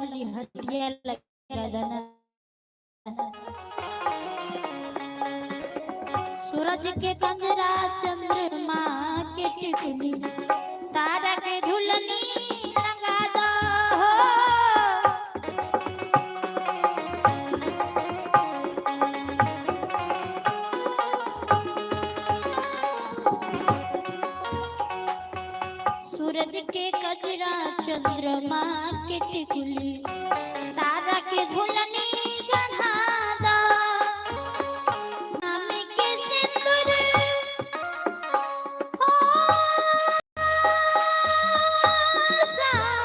बलम जी हटिया लगा देना। सूरज के कंजरा चंद्रमा के टिकुली तारा के झुलनी लगा दो। सूरज के कजरा चंद्रमा के टिकुली तारा के झुलनी गढ़ा दो। नाम के सिंदूर हो साहे,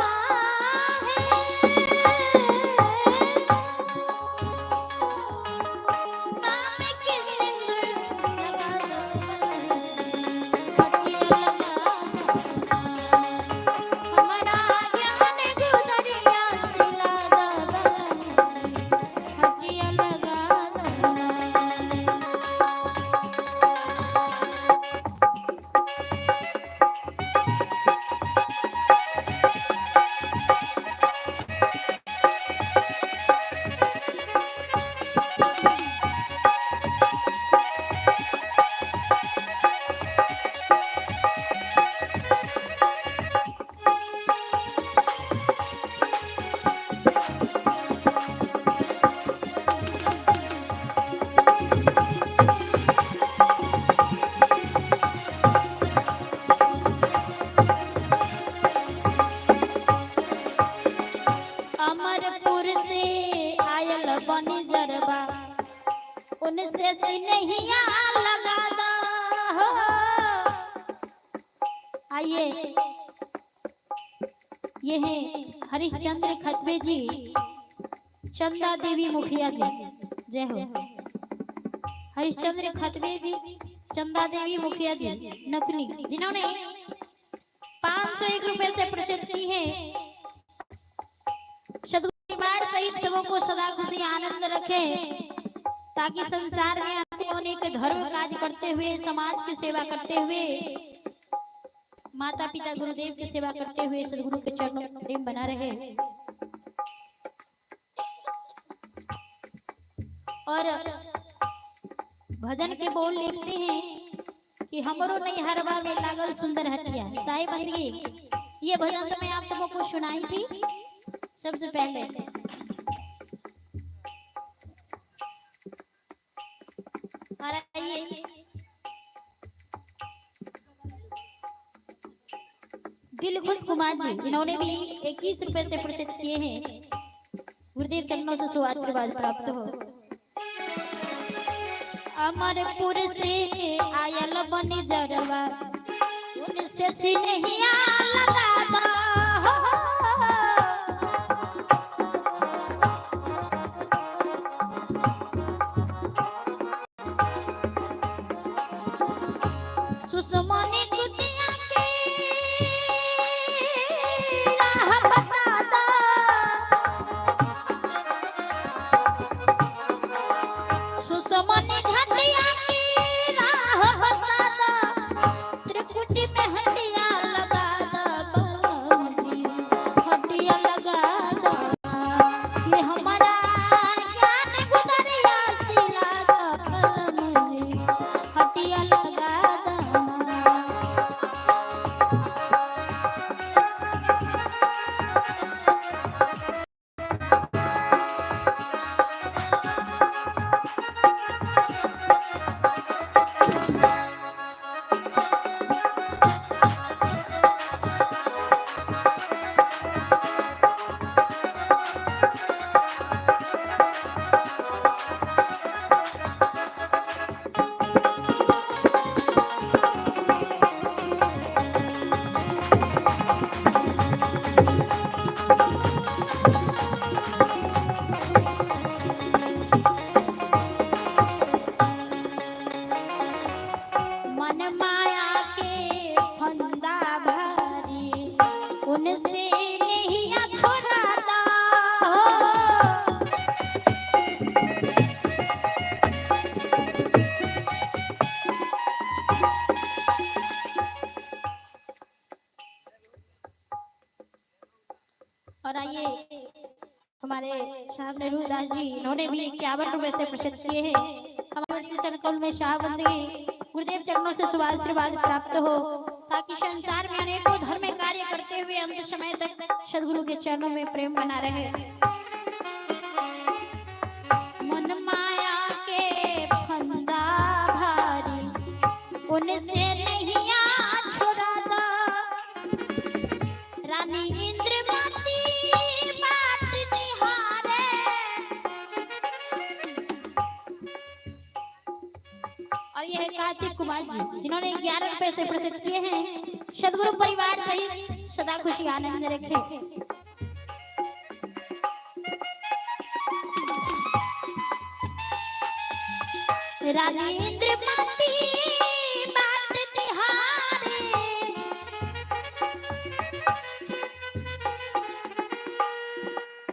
नाम के सिंदूर लगा दो। हटिया लगा हमारा ज्ञान गुदरिया सिला दो। हटिया लगा दो। अमरपुर से आयल बनी जरबा उनसे सिनहिया लगा दो। आइए ये है हरिश्चंद्र खतबे जी, चंदा देवी मुखिया जी। जय हो। हरिश्चंद्र खतबे जी, चंदा देवी मुखिया जी नकली, जिन्होंने 501 रुपए से प्रसिद्ध की है। सदगुरुवार सहित सबों को सदा खुशी आनंद रखे, ताकि संसार में अनेक धर्म काज करते हुए, समाज की सेवा करते हुए, माता पिता गुरुदेव की सेवा करते हुए सदगुरु के चरणों में प्रेम बना रहे। और भजन के बोल लिखते हैं कि हमरो नहीं हरवा में लागल सुंदर हटिया। साहिब बंदगी ये भजन तो मैं आप सबों को सुनाई थी सबसे पहले। और आइए दिलखुश कुमार जी, जिन्होंने भी 21 रुपए से प्रसिद्ध किए हैं। गुरुदेव चरणों से आशीर्वाद प्राप्त हो। अमरपुर से आयल बनी जरवा उनसे सिनहिया लगा दो। सुषमनी कुटिया की राह बता दो। सुषमनी घटिया की राह बता दो। त्रिकुटी में हटिया लगा दो। हमारे साहब नेहरूदास जी इन्होंने भी 51 रुपए से प्रसिद्ध किए हैं। हमारे श्री चरणकमल में शाह बंदगी गुरुदेव चरणों से शुभ आशीर्वाद प्राप्त हो, ताकि संसार में अनेकों धर्म कार्य करते हुए अंत समय तक सदगुरु के चरणों में प्रेम बना रहे। मन माया के फंदा भारी उनसे नहीं छुड़ाता, रानी इंद्रमती बाट निहारे। और यह है कार्तिक कुमार जी जिन्होंने 11 रुपए से प्रसिद्ध किए हैं। सदगुरु परिवार सहित सदा खुशी आनंद में रखे। रानी इंद्रमती बाट निहारे,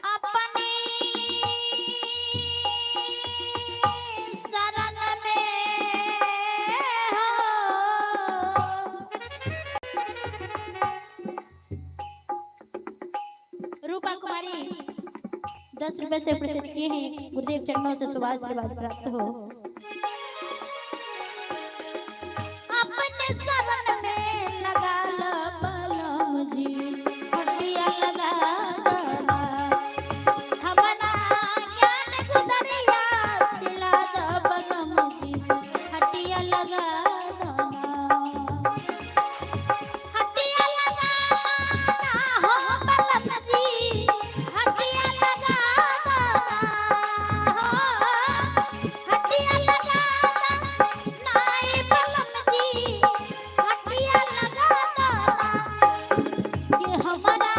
अपनी शरण में हो। रूपा कुमारी 10 रुपए से प्रसिद्ध किए हैं। गुरुदेव चरणों से शुभ आशीर्वाद प्राप्त हो। शरण में लगा लो बलम जी, हटिया लगा दो हमारा ज्ञान गुदरिया सिला दो बलम जी, हटिया लगा दो हटिया लगा हो बलम जी, हटिया लगा हो हटिया लगा नाई बलम जी, हटिया लगा ये हमारा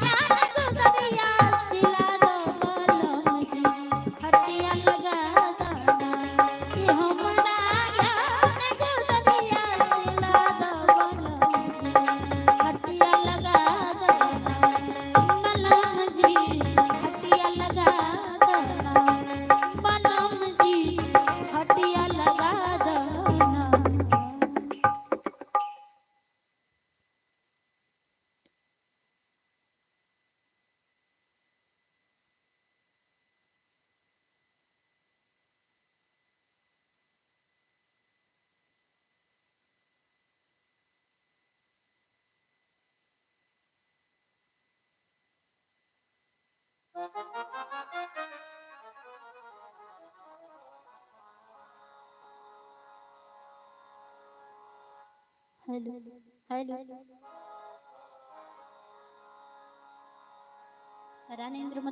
ज्ञान गुदरिया सिला दो बलम जी, हटिया लगा ये हमारा ज्ञान गुदरिया सिला दो बलम जी, हटिया लगा बलम जी, हटिया लगा बलम जी, हटिया लगा हेलो हेलो रानी इंद्रमती